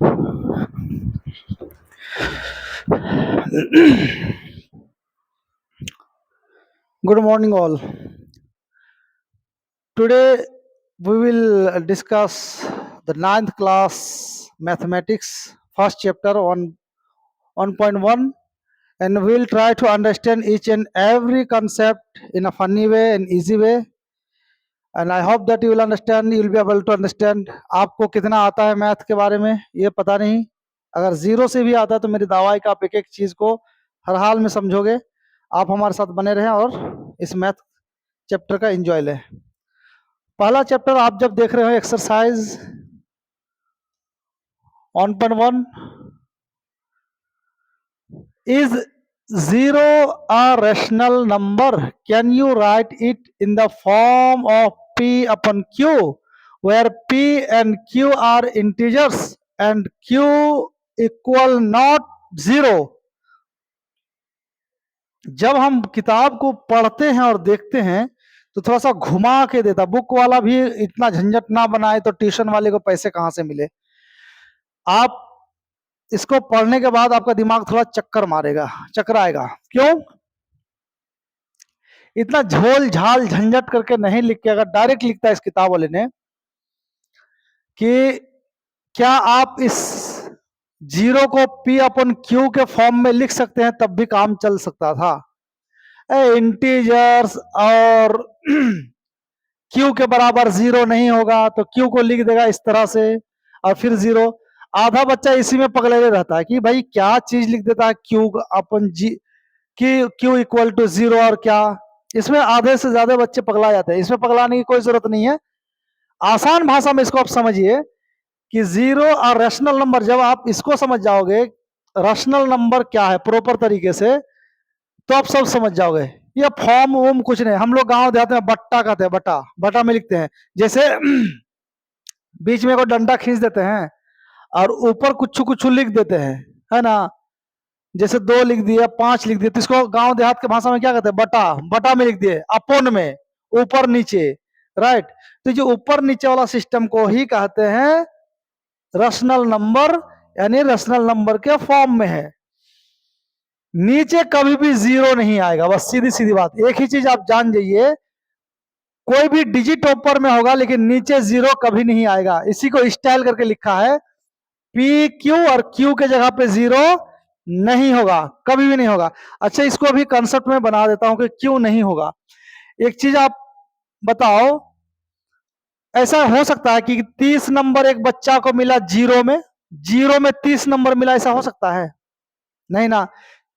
Good morning, all. Today we will discuss the ninth class mathematics, first chapter on 1.1, and we will try to understand each and every concept in a funny way and easy way. And I hope that you will understand, you will be able to understand. आपको कितना आता है math के बारे में ये पता नहीं, अगर जीरो से भी आता है तो मेरी दावा है कि आप एक एक चीज को हर हाल में समझोगे। आप हमारे साथ बने रहें और इस मैथ चैप्टर का एंजॉय लें। पहला चैप्टर आप जब देख रहे हो exercise 1.1, is zero a rational number? Can you write it in the form of p upon q, where p and q are integers and q equal not zero? जब हम किताब को पढ़ते हैं और देखते हैं तो थोड़ा सा घुमा के देता, बुक वाला भी इतना झंझट ना बनाए तो ट्यूशन वाले को पैसे कहाँ से मिले। आप इसको पढ़ने के बाद आपका दिमाग थोड़ा चक्कर मारेगा, चकराएगा। क्यों? इतना झोल झाल झंझट करके नहीं लिख के, अगर डायरेक्ट लिखता है इस किताब वाले ने कि क्या आप इस जीरो को p अपन q के फॉर्म में लिख सकते हैं, तब भी काम चल सकता था। इंटीजर्स और q के बराबर जीरो नहीं होगा तो q को लिख देगा इस तरह से और फिर जीरो। आधा बच्चा इसी में पगले रहता है कि भाई क्या चीज लिख देता है q अपन जी q इक्वल टू जीरो, और क्या इसमें आधे से ज्यादा बच्चे पगला जाते हैं। इसमें पगलाने की कोई जरूरत नहीं है। आसान भाषा में इसको आप समझिए कि जीरो और रैशनल नंबर, जब आप इसको समझ जाओगे रैशनल नंबर क्या है प्रॉपर तरीके से, तो आप सब समझ जाओगे। ये फॉर्म वॉर्म कुछ नहीं। हम लोग गांव देहात में बट्टा कहते हैं, बट्टा बट्टा में लिखते हैं। जैसे बीच में कोई डंडा खींच देते हैं और ऊपर कुछ कुछ लिख देते हैं, है ना। जैसे 2 लिख दिए, 5 लिख दिए, तो इसको गांव देहात की भाषा में क्या कहते हैं? बटा। बटा में लिख दिए, अपोन में, ऊपर नीचे, राइट। तो जो ऊपर नीचे वाला सिस्टम को ही कहते हैं रैशनल नंबर, यानी रैशनल नंबर के फॉर्म में है। नीचे कभी भी जीरो नहीं आएगा, बस सीधी सीधी बात। एक ही चीज आप जान जाइए, कोई भी डिजिट ऊपर में होगा लेकिन नीचे जीरो कभी नहीं आएगा। इसी को स्टाइल करके लिखा है, पी क्यू और क्यू के जगह पे जीरो नहीं होगा, कभी भी नहीं होगा। अच्छा, इसको अभी कंसेप्ट में बना देता हूं कि क्यों नहीं होगा। एक चीज आप बताओ, ऐसा हो सकता है कि 30 नंबर एक बच्चा को मिला जीरो में, जीरो में 30 नंबर मिला, ऐसा हो सकता है? नहीं ना।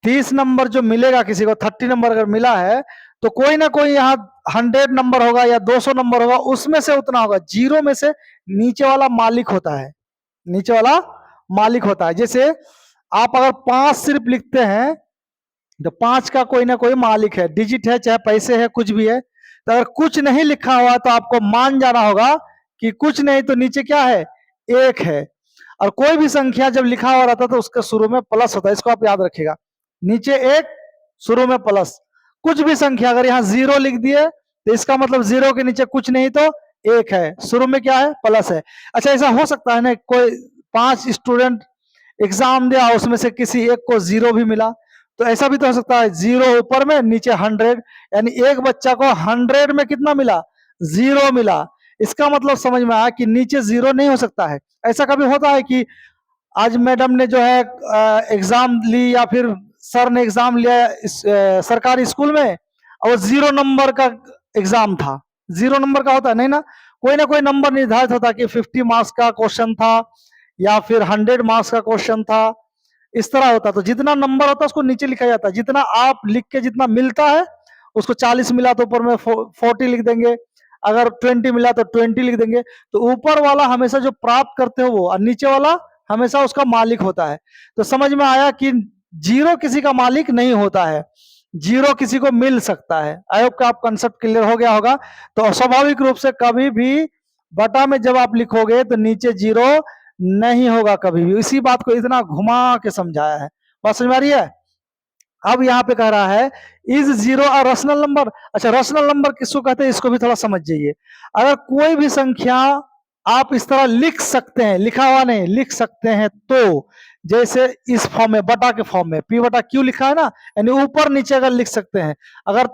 30 नंबर जो मिलेगा किसी को, 30 नंबर अगर मिला है तो कोई ना कोई यहाँ 100 नंबर होगा या 200 नंबर होगा, उसमें से उतना होगा। जीरो में से नीचे वाला मालिक होता है, नीचे वाला मालिक होता है। जैसे आप अगर 5 सिर्फ लिखते हैं तो 5 का कोई ना कोई मालिक है, डिजिट है, चाहे पैसे है, कुछ भी है। तो अगर कुछ नहीं लिखा हुआ तो आपको मान जाना होगा कि कुछ नहीं, तो नीचे क्या है? 1 है। और कोई भी संख्या जब लिखा हुआ रहता है तो उसके शुरू में प्लस होता है, इसको आप याद रखिएगा। नीचे 1, शुरू में प्लस। कुछ भी संख्या अगर यहाँ 0 लिख दिए तो इसका मतलब 0 के नीचे कुछ नहीं तो 1 है, शुरू में क्या है? प्लस है। अच्छा, ऐसा हो सकता है ना, कोई 5 स्टूडेंट एग्जाम दिया, उसमें से किसी एक को 0 भी मिला, तो ऐसा भी तो हो सकता है 0 ऊपर में, नीचे 100, यानी एक बच्चा को 100 में कितना मिला? 0 मिला। इसका मतलब समझ में आया कि नीचे 0 नहीं हो सकता है। ऐसा कभी होता है कि आज मैडम ने जो है एग्जाम ली या फिर सर ने एग्जाम लिया सरकारी स्कूल में, और 0 नंबर का एग्जाम था? 0 नंबर का होता है नहीं ना। कोई ना कोई नंबर निर्धारित होता कि 50 मार्क्स का क्वेश्चन था या फिर 100 मार्क्स का क्वेश्चन था, इस तरह होता। तो जितना नंबर होता है उसको नीचे लिखा जाता है। जितना आप लिख के जितना मिलता है, उसको 40 मिला तो ऊपर में 40 लिख देंगे, अगर 20 मिला तो 20 लिख देंगे। तो ऊपर वाला हमेशा जो प्राप्त करते हो वो, और नीचे वाला हमेशा उसका मालिक होता है। तो समझ में आया कि जीरो किसी का मालिक नहीं होता है, जीरो किसी को मिल सकता है। आई होप कि आप कंसेप्ट क्लियर हो गया होगा। तो स्वाभाविक रूप से कभी भी बटा में जब आप लिखोगे तो नीचे जीरो नहीं होगा कभी भी। इसी बात को इतना घुमा के समझाया है, बात समझ में आ रही है? अब यहाँ पे कह रहा है is zero a rational number. अच्छा, रैशनल नंबर किसको कहते हैं, इसको भी थोड़ा समझ जाइए। अगर कोई भी संख्या आप इस तरह लिख सकते हैं, लिखा हुआ नहीं, लिख सकते हैं। तो जैसे इस फॉर्म में, बटा के फॉर्म में P बटा Q लिखा है ना, यानी ऊपर नीचे अगर लिख सकते हैं। अगर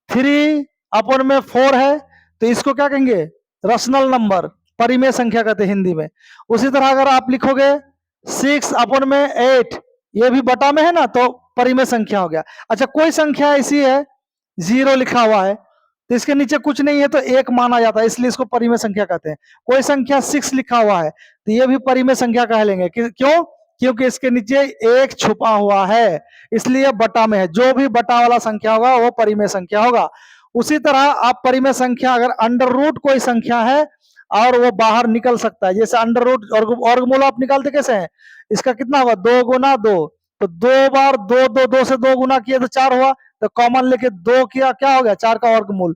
3/4 है तो इसको क्या कहेंगे, रशनल नंबर, परिमेय संख्या कहते हैं हिंदी में। उसी तरह अगर आप लिखोगे 6/8, ये भी बटा में है ना, तो परिमेय संख्या हो गया। अच्छा, कोई संख्या ऐसी है 0 लिखा हुआ है तो इसके नीचे कुछ नहीं है तो 1 माना जाता है, इसलिए इसको परिमेय संख्या कहते हैं। कोई संख्या 6 लिखा हुआ है तो ये भी परिमेय संख्या कह लेंगे। क्यों? क्योंकि इसके नीचे 1 छुपा हुआ है, इसलिए बटा में है। जो भी बटा वाला संख्या होगा वो परिमेय संख्या होगा। उसी तरह आप परिमेय संख्या, अगर अंडर रूट कोई संख्या है और वो बाहर निकल सकता है, जैसे अंडर रूट वर्गमूल आप निकालते कैसे हैं, इसका कितना होगा, 2 गुना 2, तो 2 बार 2, 2, 2 से 2 गुना किया तो 4 हुआ, तो कॉमन लेके 2 किया, क्या हो गया, 4 का वर्गमूल।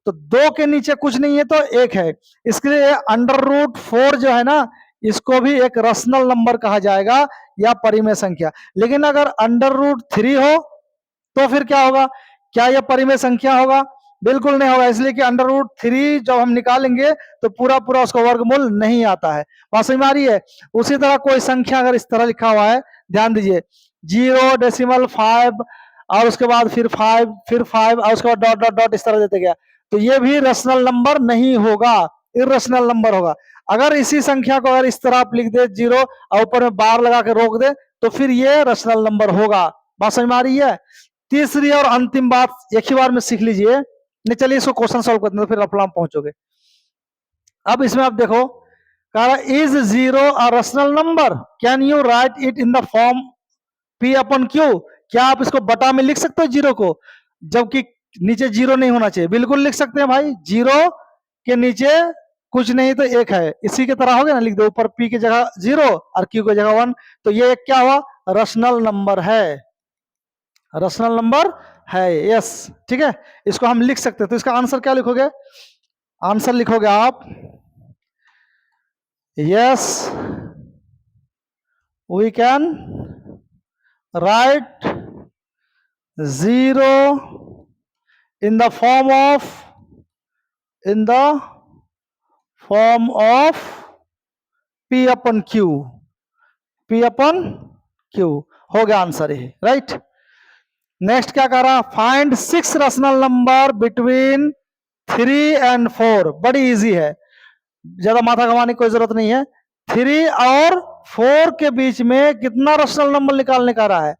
तो 2 के नीचे कुछ नहीं है तो 1 है, इसलिए अंडर रूट 4 जो है ना, इसको भी एक रशनल नंबर कहा जाएगा या परिमेय संख्या। लेकिन अगर अंडर रूट 3 हो तो फिर क्या होगा, क्या यह परिमेय संख्या होगा? बिल्कुल नहीं होगा, इसलिए कि अंडर रूट 3 जब हम निकालेंगे तो पूरा पूरा उसका वर्गमूल नहीं आता है। बात समझ में आ रही है? उसी तरह कोई संख्या अगर इस तरह लिखा हुआ है, ध्यान दीजिए, 0.5 और उसके बाद फिर 5 और उसके बाद डॉट डॉट डॉट इस तरह देते गया, तो ये भी रशनल नंबर नहीं होगा, इरशनल नंबर होगा। अगर इसी संख्या को अगर इस तरह आप लिख दे 0 और ऊपर में बार लगा के रोक दे तो फिर ये रशनल नंबर होगा। बात समझ में आ रही है? तीसरी और अंतिम बात एक ही बार में सीख लीजिए, नहीं चलिए इसको क्वेश्चन सॉल्व करते हैं तो फिर आप पहुंचोगे। अब इसमें आप देखो, कह रहा is 0 a rational number, can you write it in the form P/Q? क्या आप इसको बटा में लिख सकते हो 0 को, जबकि नीचे 0 नहीं होना चाहिए? बिल्कुल लिख सकते हैं भाई, 0 के नीचे कुछ नहीं तो 1 है, इसी के तरह हो गया ना, लिख दो ऊपर P की जगह 0 और Q की जगह 1, तो ये एक क्या हुआ, रशनल नंबर है, रशनल नंबर है, यस, ठीक है, इसको हम लिख सकते हैं। तो इसका आंसर क्या लिखोगे, आंसर लिखोगे आप, yes we can write 0 in the form of P/Q, P/Q हो गया आंसर ये, राइट। नेक्स्ट क्या कह रहा, फाइंड 6 रशनल नंबर बिटवीन 3 and 4। बड़ी इजी है, ज्यादा माथा घमाने की कोई जरूरत नहीं है। 3 और 4 के बीच में कितना रशनल नंबर निकालने का रहा है,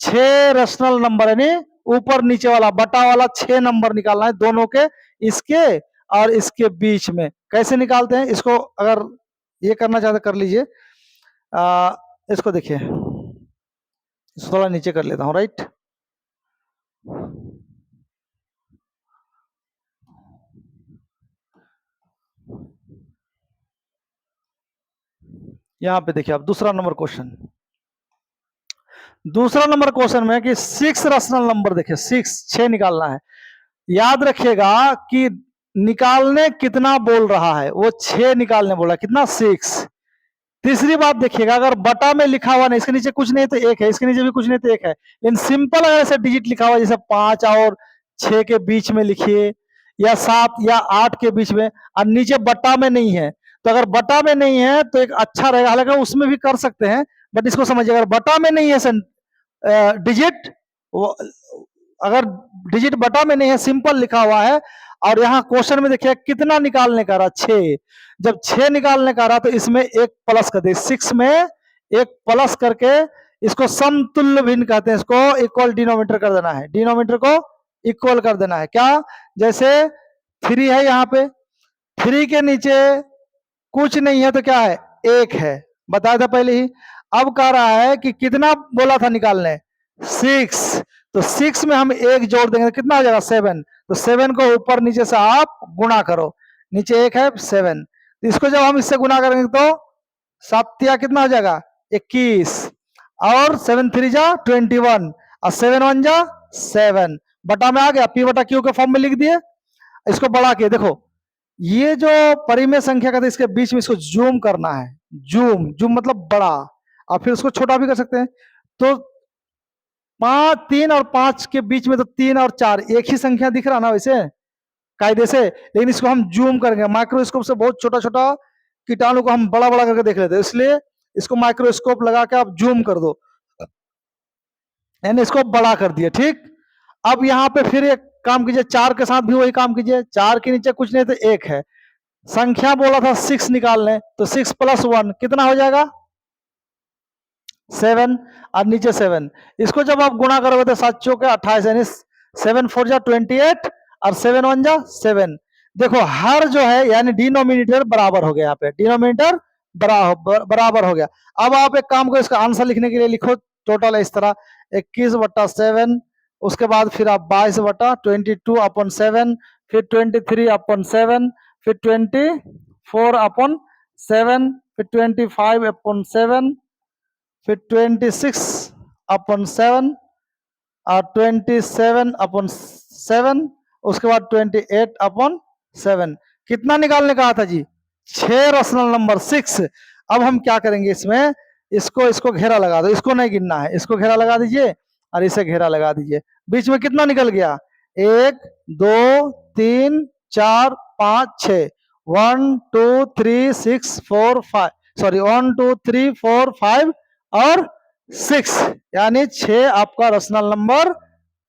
6 रशनल नंबर, यानी ऊपर नीचे वाला बटा वाला 6 नंबर निकालना है दोनों के, इसके और इसके बीच में। कैसे निकालते हैं इसको, अगर ये करना चाहते कर लीजिए। इसको देखिए, इसको थोड़ा नीचे कर लेता हूं, राइट। यहां पे देखिए आप दूसरा नंबर क्वेश्चन, दूसरा नंबर क्वेश्चन में कि 6 रशनल नंबर, देखिए 6 निकालना है। याद रखिएगा कि निकालने कितना बोल रहा है, वो 6 निकालने बोला, कितना, 6। तीसरी बात देखिएगा, अगर बटा में लिखा हुआ नहीं, इसके नीचे कुछ नहीं तो 1 है, इसके नीचे भी कुछ नहीं तो 1 है, लेकिन सिंपल अगर ऐसे डिजिट लिखा हुआ जैसे 5 और 6 के बीच में लिखिए, या 7 या 8 के बीच में, और नीचे बटा में नहीं है, तो अगर बटा में नहीं है तो एक अच्छा रहेगा, हालांकि उसमें भी कर सकते हैं, बट इसको समझिए, अगर बटा में नहीं है डिजिट, अगर डिजिट बटा में नहीं है, सिंपल लिखा हुआ है, और यहाँ क्वेश्चन में देखिए कितना निकालने का रहा, 6। जब 6 निकालने का रहा तो इसमें एक प्लस कर दे, 6 में एक प्लस करके इसको समतुल्य भिन्न कहते हैं, इसको इक्वल डिनोमिनेटर कर देना है, डिनोमिनेटर को इक्वल कर देना है। क्या, जैसे 3 है, यहाँ पे 3 के नीचे कुछ नहीं है तो क्या है, 1 है, बताया था पहले ही। अब कह रहा है कि कितना बोला था निकालने, 6, तो 6 में हम 1 जोड़ देंगे, कितना हो जाएगा, 7। तो 7 को ऊपर नीचे से आप गुणा करो, नीचे 1 है 7, तो इसको जब हम इससे गुणा करेंगे तो 7 कितना हो जाएगा, 21, और 7 3 जा 21, और 7 1 जा 7, बटा में आ गया, P/Q के फॉर्म में लिख दिए। इसको बढ़ा के देखो, ये जो परिमेय संख्या का था, इसके बीच में इसको जूम करना है, जूम, जूम मतलब बड़ा, और फिर उसको छोटा भी कर सकते हैं। तो 3 और 5 के बीच में तो 3 और 4 एक ही संख्या दिख रहा ना वैसे, कायदे से, लेकिन इसको हम जूम करेंगे। माइक्रोस्कोप से बहुत छोटा छोटा कीटाणु को हम बड़ा बड़ा करके देख लेते हैं, इसलिए इसको माइक्रोस्कोप लगा के आप जूम कर दो, यानी इसको बड़ा कर दिया। ठीक, अब यहाँ पे फिर एक काम कीजिए, 4 के साथ भी वही काम कीजिए। 4 के नीचे कुछ नहीं तो 1 है, संख्या बोला था 6 निकालने, तो 6 + 1 कितना हो जाएगा 7, और नीचे 7। इसको जब आप गुणा करोगे तो 7 चौके 28, यानी 7 4 जा 28 और 7 1 जा 7। देखो हर जो है यानी डिनोमिनेटर बराबर हो गया, यहाँ पे डिनोमिनेटर बराबर हो गया। अब आप एक काम करो, इसका आंसर लिखने के लिए लिखो टोटल इस तरह 21/7, उसके बाद फिर आप 22/22/7, फिर 23/7, फिर 24/7, फिर 25/7, फिर 26/7 और 27/7, उसके बाद 28/7। कितना निकालने कहा था जी 6 रेशनल नंबर 6। अब हम क्या करेंगे इसमें, इसको घेरा लगा दो, इसको नहीं गिनना है, इसको घेरा लगा दीजिए और इसे घेरा लगा दीजिए। बीच में कितना निकल गया 1 2 3 4 5 6, 1 2 3 6 4 5, सॉरी 1 2 3 4 5 और 6, यानी 6 आपका रेशनल नंबर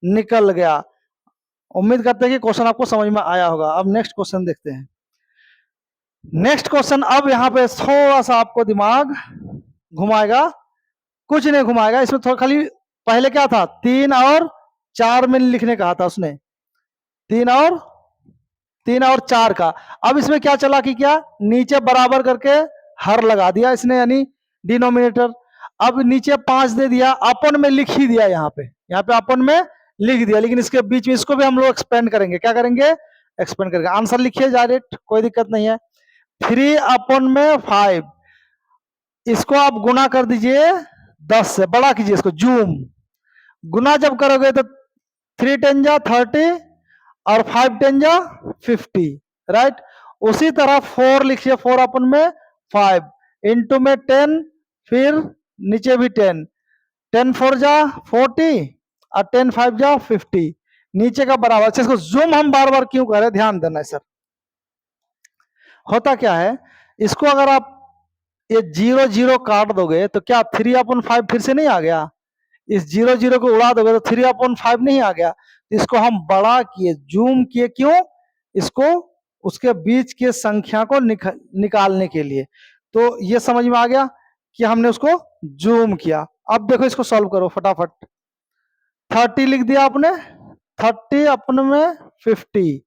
निकल गया। उम्मीद करते हैं कि क्वेश्चन आपको समझ में आया होगा। अब नेक्स्ट क्वेश्चन देखते हैं। नेक्स्ट क्वेश्चन, अब यहाँ पे थोड़ा सा आपको दिमाग घुमाएगा, कुछ नहीं घुमाएगा इसमें, थोड़ा खाली पहले क्या था 3 और 4 में लिखने कहा था उसने, 3 और 4 का। अब इसमें क्या चला कि क्या नीचे बराबर करके हर लगा दिया इसने, यानी डिनोमिनेटर। अब नीचे 5 दे दिया, अपन में लिख ही दिया, यहाँ पे अपन में लिख दिया, लेकिन इसके बीच में इसको भी हम लोग एक्सपेंड करेंगे। क्या करेंगे, एक्सपेंड करेंगे। आंसर लिखिए डायरेक्ट, कोई दिक्कत नहीं है। 3/5, इसको आप गुना कर दीजिए 10 से, बड़ा कीजिए इसको, जूम। गुना जब करोगे तो 3 10 जा 30 और 5 10 जा 50, राइट। उसी तरह 4 लिखिए, 4/5, इंटू में 10, फिर नीचे भी 10, 10 4 जा 40 और 10 5 जा 50, नीचे का बराबर। अच्छा, इसको जूम हम बार बार क्यों कर रहे हैं, ध्यान देना है सर। होता क्या है, इसको अगर आप ये 0 0 काट दोगे तो क्या 3/5 फिर से नहीं आ गया, इस 0 0 को उड़ा दोगे तो 3/5 नहीं आ गया। इसको हम बड़ा किए, जूम किए, क्यों, इसको उसके बीच के संख्या को निकालने के लिए। तो ये समझ में आ गया कि हमने उसको जूम किया। अब देखो इसको सॉल्व करो फटाफट। 30 लिख दिया आपने, 30 अपन में 50,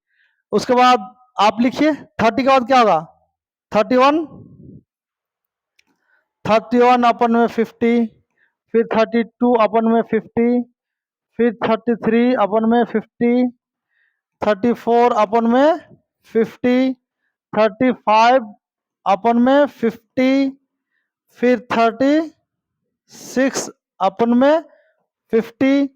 उसके बाद आप लिखिए 30 के बाद क्या होगा 31, 31 अपन में 50, फिर 32 अपन में 50, फिर 33 अपन में 50, 34 अपन में 50, 35 अपन में 50, फिर 36 अपन में 50,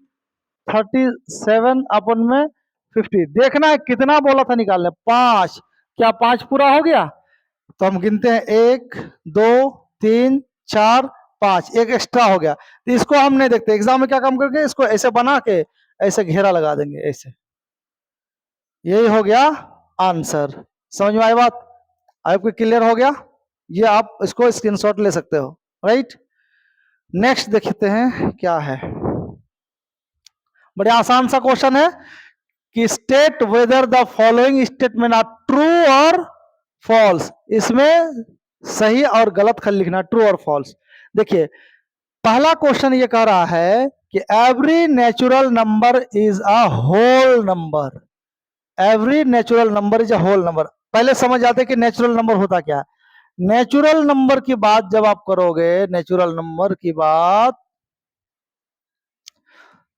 37 अपन में 50। देखना है कितना बोला था निकालने, 5। क्या 5 पूरा हो गया? तो हम गिनते हैं 1 2 3 4 5, एक एक्स्ट्रा हो गया। तो इसको हम नहीं देखते, एग्जाम में क्या काम करके इसको ऐसे बना के ऐसे घेरा लगा देंगे, ऐसे। यही हो गया आंसर। समझ में आई बात? आपको क्लियर हो गया? ये आप इसको स्क्रीनशॉट ले सकते हो, राइट। नेक्स्ट देखते हैं क्या है। बड़े आसान सा क्वेश्चन है कि state whether the following statement are true और फॉल्स। इसमें सही और गलत खल लिखना, ट्रू और फॉल्स। देखिए पहला क्वेश्चन ये कह रहा है कि every natural number is a whole number. Every natural number is a whole number. पहले समझ आते कि नेचुरल नंबर होता क्या है। नेचुरल नंबर की बात जब आप करोगे, नेचुरल नंबर की बात,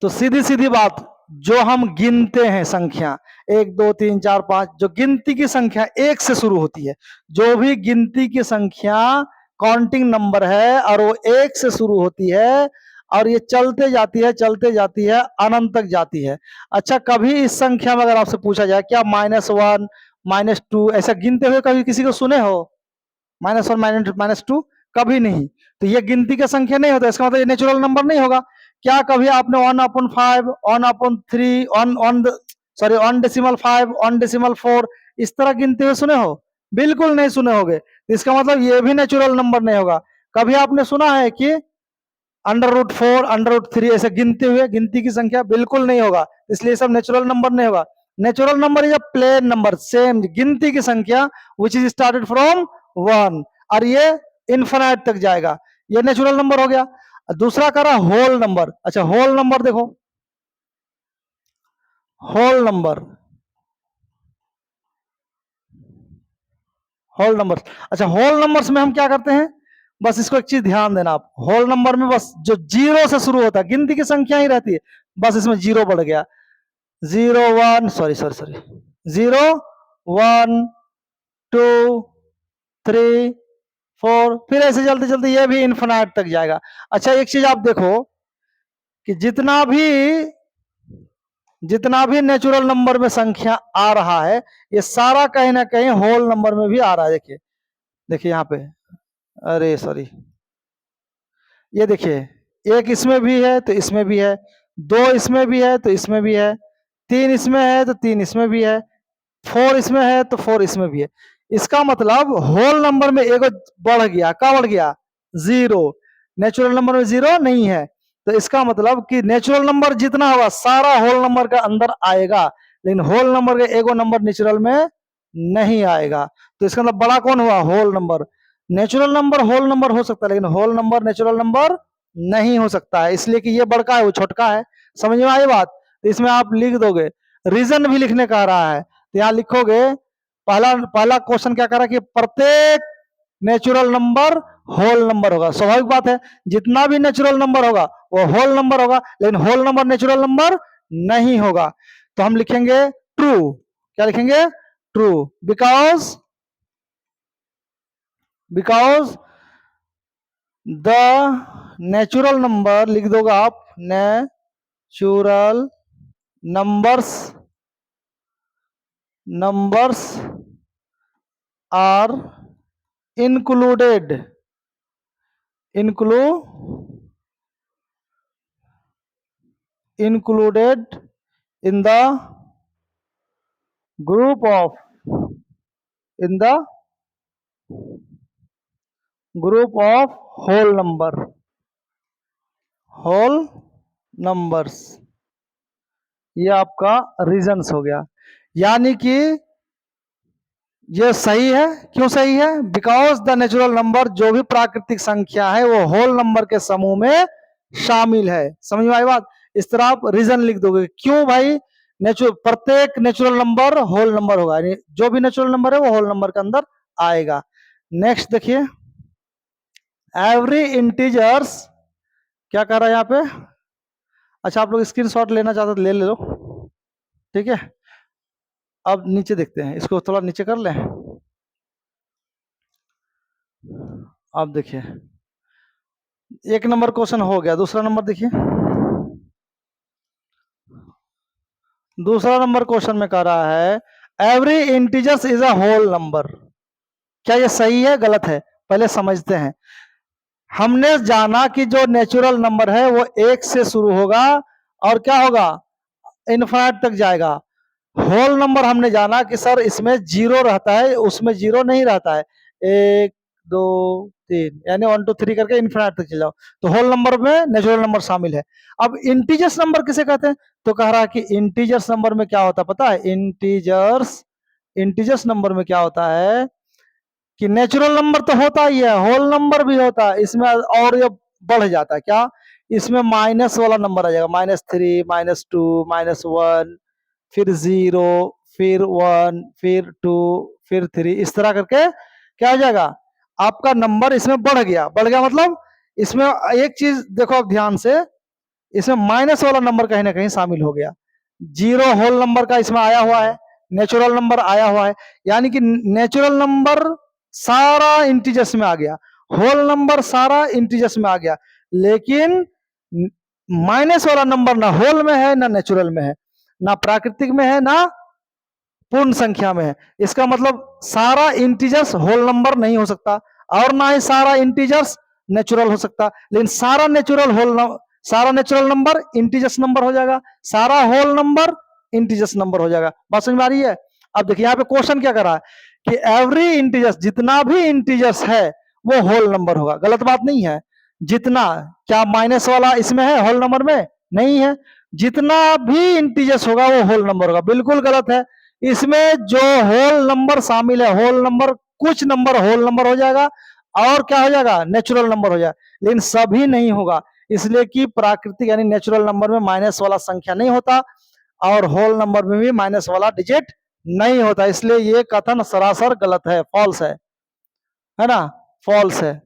तो सीधी सीधी बात, जो हम गिनते हैं संख्या 1 2 3 4 5, जो गिनती की संख्या 1 से शुरू होती है, जो भी गिनती की संख्या काउंटिंग नंबर है और वो 1 से शुरू होती है और ये चलते जाती है अनंत तक जाती है। अच्छा, कभी इस संख्या में अगर आपसे पूछा जाए क्या -1 -2 ऐसा गिनते हुए कभी किसी को सुने हो? -1 -2 कभी नहीं। तो ये गिनती का संख्या नहीं होता, इसका मतलब ये नेचुरल नंबर नहीं होगा। क्या कभी आपने 1/5 1/3 सॉरी 1.5, 1.4 इस तरह गिनते हुए सुने हो? बिल्कुल नहीं सुने होगे। तो इसका मतलब ये भी नेचुरल नंबर नहीं होगा। कभी आपने सुना है कि √4, √3 ऐसे गिनते हुए, गिनती की संख्या? बिल्कुल नहीं होगा। इसलिए सब नेचुरल नंबर नहीं होगा। Natural number is a plain number, same गिनती की संख्या विच इज स्टार्टेड फ्रॉम 1 और ये इन्फिनाइट तक जाएगा। ये नेचुरल नंबर हो गया। दूसरा करा होल नंबर। अच्छा होल नंबर देखो, होल नंबर, होल नंबर। अच्छा होल नंबर्स में हम क्या करते हैं, बस इसको एक चीज ध्यान देना आप, होल नंबर में बस जो जीरो से शुरू होता है, गिनती की संख्या ही रहती है, बस इसमें जीरो बढ़ गया, 0 1, सॉरी सॉरी सॉरी, 0 1 2 3 4, फिर ऐसे चलते चलते ये भी इन्फिनाइट तक जाएगा। अच्छा एक चीज आप देखो कि जितना भी नेचुरल नंबर में संख्या आ रहा है, ये सारा कहीं ना कहीं होल नंबर में भी आ रहा है। देखिए देखिए यहाँ पे, अरे सॉरी, ये देखिए, एक इसमें भी है तो इसमें भी है, दो इसमें भी है तो इसमें भी है, तीन इसमें है तो तीन इसमें भी है, 4 इसमें है तो 4 इसमें भी है। इसका मतलब होल नंबर में एक बढ़ गया, क्या बढ़ गया? 0। नेचुरल नंबर में 0 नहीं है, तो इसका मतलब कि नेचुरल नंबर जितना होगा सारा होल नंबर का अंदर आएगा, लेकिन होल नंबर का एगो नंबर नेचुरल में नहीं आएगा। तो इसका मतलब बड़ा कौन हुआ? Whole number. Natural number whole number हो सकता है, लेकिन होल नंबर नेचुरल नंबर नहीं हो सकता है, इसलिए कि ये बड़का है वो छोटका है। समझ में आई बात? तो इसमें आप लिख दोगे, रीजन भी लिखने का रहा है तो यहाँ लिखोगे, पहला पहला क्वेश्चन क्या करा कि प्रत्येक नेचुरल नंबर होल नंबर होगा। स्वाभाविक बात है, जितना भी नेचुरल नंबर होगा वो होल नंबर होगा, लेकिन होल नंबर नेचुरल नंबर नहीं होगा। तो हम लिखेंगे ट्रू। क्या लिखेंगे? True. Because the natural number, लिख दोगे आप, natural numbers are included in the group of in the group of whole numbers। ये आपका रीजंस हो गया। यानी कि ये सही है। क्यों सही है? बिकॉज द नेचुरल नंबर, जो भी प्राकृतिक संख्या है वो होल नंबर के समूह में शामिल है। समझ में आई बात? इस तरह आप रीजन लिख दोगे, क्यों भाई प्रत्येक नेचुरल नंबर होल नंबर होगा, यानी जो भी नेचुरल नंबर है वो होल नंबर के अंदर आएगा। नेक्स्ट देखिए, एवरी इंटीजर्स, क्या कर रहा है यहाँ पे? अच्छा आप लोग स्क्रीनशॉट लेना चाहते तो ले लो, ठीक है। अब नीचे देखते हैं, इसको थोड़ा नीचे कर लें। अब देखिए, एक नंबर क्वेश्चन हो गया, दूसरा नंबर देखिए। दूसरा नंबर क्वेश्चन में कह रहा है every integers is a whole number. क्या ये सही है गलत है? पहले समझते हैं। हमने जाना कि जो नेचुरल नंबर है वो 1 से शुरू होगा और क्या होगा? इनफाइनाइट तक जाएगा। होल नंबर हमने जाना कि सर इसमें 0 रहता है, उसमें 0 नहीं रहता है, 1 2 3 यानी 1 2 3 करके इनफिनाइट तक चले जाओ, तो होल नंबर में नेचुरल नंबर शामिल है। अब इंटीजर्स नंबर किसे कहते हैं? तो कह रहा है कि इंटीजर्स नंबर में क्या होता है पता है? इंटीजर्स नंबर में क्या होता है कि नेचुरल नंबर तो होता ही है, होल नंबर भी होता है, इसमें और ये बढ़ जाता है। क्या? इसमें माइनस वाला नंबर आ जाएगा, -3 -2 -1, फिर 0, फिर 1, फिर 2, फिर 3, इस तरह करके क्या हो जाएगा? आपका नंबर इसमें बढ़ गया। बढ़ गया मतलब इसमें एक चीज देखो आप ध्यान से, इसमें माइनस वाला नंबर कहीं ना कहीं शामिल हो गया। 0 होल नंबर का इसमें आया हुआ है, नेचुरल नंबर आया हुआ है, यानी कि नेचुरल नंबर सारा इंटीजर्स में आ गया, होल नंबर सारा इंटीजर्स में आ गया, लेकिन माइनस वाला नंबर ना होल में है ना नेचुरल में है, ना प्राकृतिक में है ना पूर्ण संख्या में है। इसका मतलब सारा इंटीजर्स होल नंबर नहीं हो सकता और ना ही सारा इंटीजर्स नेचुरल हो सकता, लेकिन सारा नेचुरल नंबर इंटीजर्स नंबर हो जाएगा, सारा होल नंबर इंटीजर्स नंबर हो जाएगा। बात समझ में आ रही है? अब देखिए यहाँ पे क्वेश्चन क्या कर रहा है कि एवरी इंटीजर्स, जितना भी इंटीजर्स है वो होल नंबर होगा। गलत बात नहीं है। जितना, क्या माइनस वाला इसमें है होल नंबर में? नहीं है। जितना भी इंटीजर्स होगा वो होल नंबर होगा। बिल्कुल गलत है। इसमें जो होल नंबर शामिल है, होल नंबर, कुछ नंबर होल नंबर हो जाएगा और क्या हो जाएगा, नेचुरल नंबर हो जाएगा, लेकिन सभी नहीं होगा। इसलिए कि प्राकृतिक यानी नेचुरल नंबर में माइनस वाला संख्या नहीं होता और होल नंबर में भी माइनस वाला डिजिट नहीं होता। इसलिए ये कथन सरासर गलत है, फॉल्स है ना, फॉल्स है।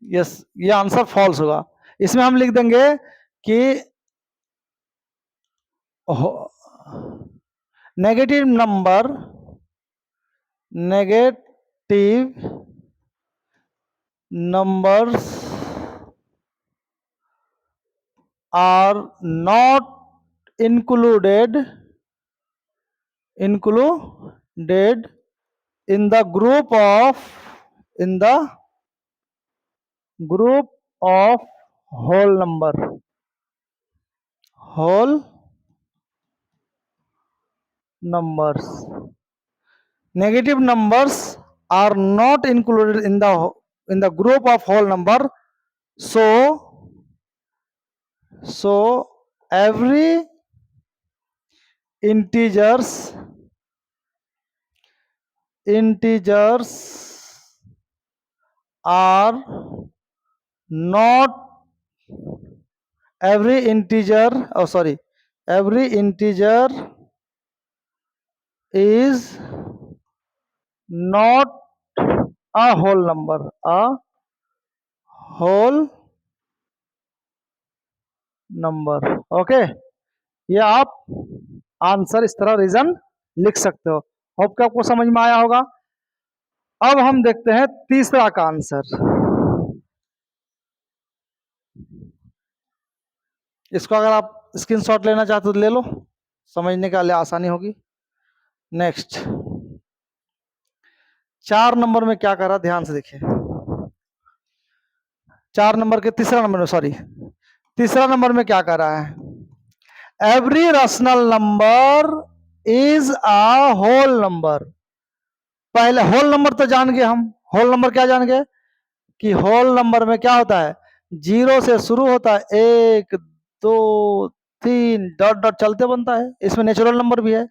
यस, ये आंसर फॉल्स होगा। इसमें हम लिख देंगे कि negative numbers are not included in the group of whole numbers. Negative numbers are not included in the group of whole number. So every integers are not, every integer is not a whole number, okay. ये आप answer इस तरह reason लिख सकते हो। Hope कि आपको समझ में आया होगा। अब हम देखते हैं तीसरा का आंसर। इसको अगर आप स्क्रीनशॉट लेना चाहते हो तो ले लो, समझने के लिए आसानी होगी। नेक्स्ट 4 नंबर में क्या कर रहा, ध्यान से देखिए। 4 नंबर के तीसरा नंबर में क्या कर रहा है, every rational number is a whole number. पहले होल नंबर तो जान गए हम। होल नंबर क्या जान गए कि होल नंबर में क्या होता है, 0 से शुरू होता है, 1 2 3 डॉट डॉट चलते बनता है। इसमें नेचुरल नंबर भी है।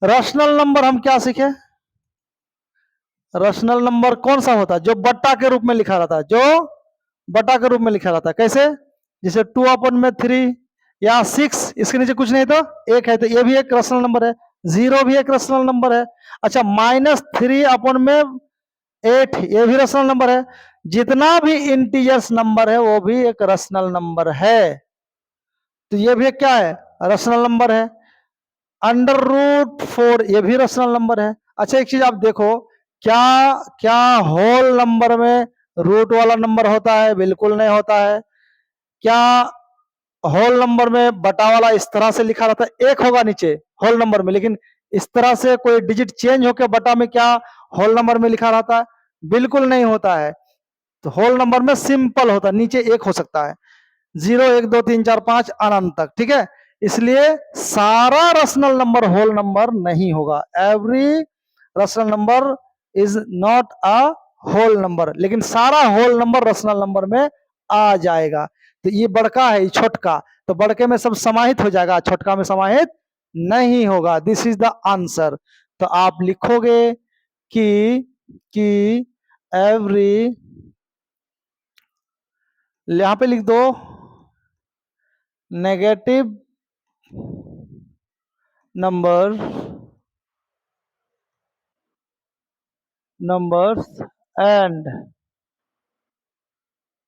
रैशनल नंबर हम क्या सीखे, रैशनल नंबर कौन सा होता है, जो बट्टा के रूप में लिखा रहता है, कैसे, जैसे 2/3 या 6, इसके नीचे कुछ नहीं तो 1 है, तो ये भी एक रैशनल नंबर है। 0 भी एक रैशनल नंबर है। अच्छा, -3/8, ये भी रैशनल नंबर है। जितना भी इंटीजर्स नंबर है वो भी एक रैशनल नंबर है, तो ये भी क्या है, रैशनल नंबर है। √4 ये भी रैशनल नंबर है। अच्छा, एक चीज आप देखो, क्या क्या होल नंबर में रूट वाला नंबर होता है? बिल्कुल नहीं होता है। क्या होल नंबर में बटा वाला इस तरह से लिखा रहता है, 1 होगा नीचे होल नंबर में, लेकिन इस तरह से कोई डिजिट चेंज होकर बटा में क्या होल नंबर में लिखा रहता है? बिल्कुल नहीं होता है। तो होल नंबर में सिंपल होता है, नीचे 1 हो सकता है, 0 1 2 3 4 5 अनंत तक, ठीक है। इसलिए सारा रैशनल नंबर होल नंबर नहीं होगा। Every rational number is not a whole number, लेकिन सारा होल नंबर रैशनल नंबर में आ जाएगा। तो ये बड़का है, ये छोटका, तो बड़के में सब समाहित हो जाएगा, छोटका में समाहित नहीं होगा। This is the answer. तो आप लिखोगे कि एवरी, यहां पे लिख दो negative numbers and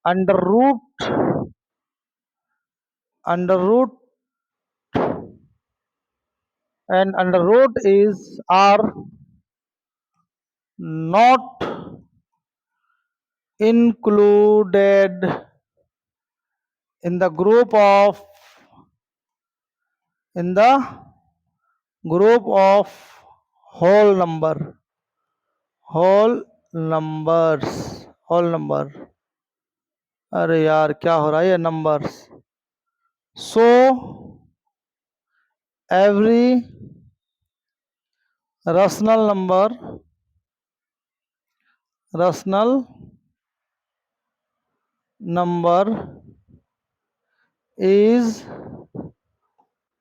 under root is are not included in the group of whole numbers। अरे यार क्या हो रहा है, ये numbers. So every rational number is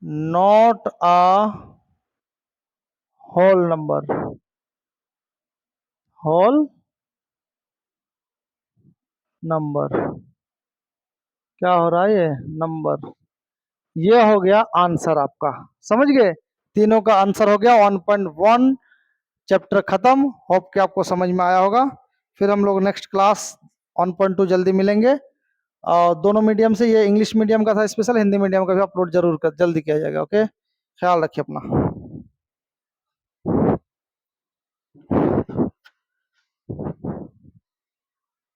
not a whole number। क्या हो रहा है ये नंबर, ये हो गया आंसर आपका। समझ गए, तीनों का आंसर हो गया 1.1। चैप्टर खत्म। होप कि आपको समझ में आया होगा। फिर हम लोग नेक्स्ट क्लास 1.2 जल्दी मिलेंगे। और दोनों मीडियम से, ये इंग्लिश मीडियम का था स्पेशल, हिंदी मीडियम का भी अपलोड जरूर कर जल्दी किया जाएगा। ओके, ख्याल रखिए अपना।